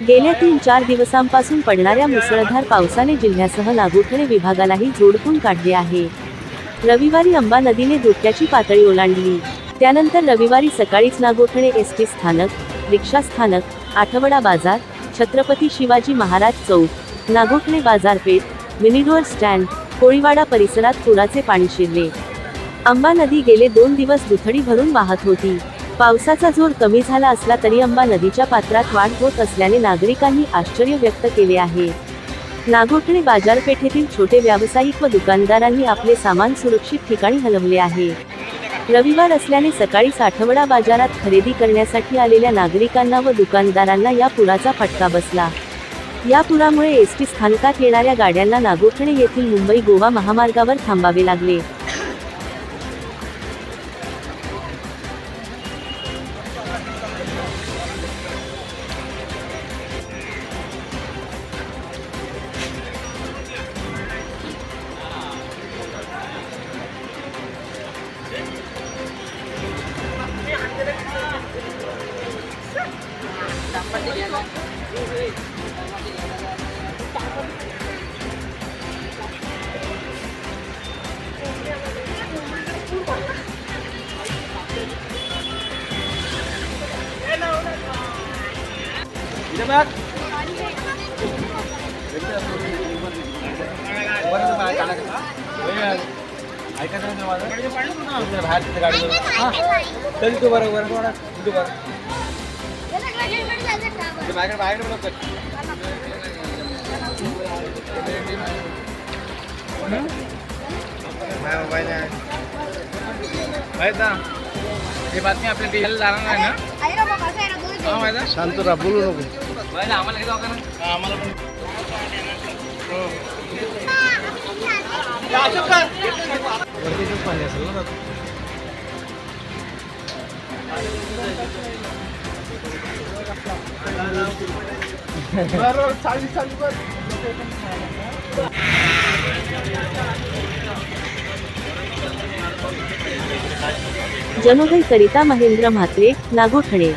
गेल्या 3-4 दिवसांपासून पडणाऱ्या मुसळधार पावसाने जिल्ह्यासह नागोठणे विभागालाही झोडपून काढले आहे। रविवारी अंबा नदीने धोक्याची पातळी ओलांडली। त्यानंतर रविवारी सकाळीच नागोठणे एसटी स्थानक, रिक्षा स्थानक, आठवडा बाजार, छत्रपती शिवाजी महाराज चौक, नागोठणे बाजारपेठ, मिनीडोअर स्टँड, कोळीवाडा परिसरात पुराचे पाणी शिरले। अंबा नदी गेले 2 दिवस दुथडी भरून वाहत होती। पावसाचा जोर कमी झाला असला तरी अंबा नदीच्या पात्रात वाढ होत असल्याने नागरिकांनी आश्चर्य व्यक्त केले आहे। नागोठणे बाजारपेठेतील छोटे व्यावसायिक व दुकानदारांनी आपले सामान सुरक्षित ठिकाणी हलवले आहे। रविवार असल्याने सकाळीच आठवडा बाजारात खरेदी करण्यासाठी आलेल्या नागरिकांना व दुकानदारांना या पुराचा फटका बसला। या पुरामुळे एसटी स्थानकात येणाऱ्या गाड्यांना नागोठणे येथील मुंबई गोवा महामार्गावर थांबावे लागले। बातमी आपल्या देशाला जाणार नाही ना? शांत राहा, बोलू नको। आम्हाला हे जाऊ का ना? आम्हाला पण वरतीच पाणी असेल ना? बरोबर, चालू कर। जनोदय करिता महेंद्र म्हात्रे, नागोठणे।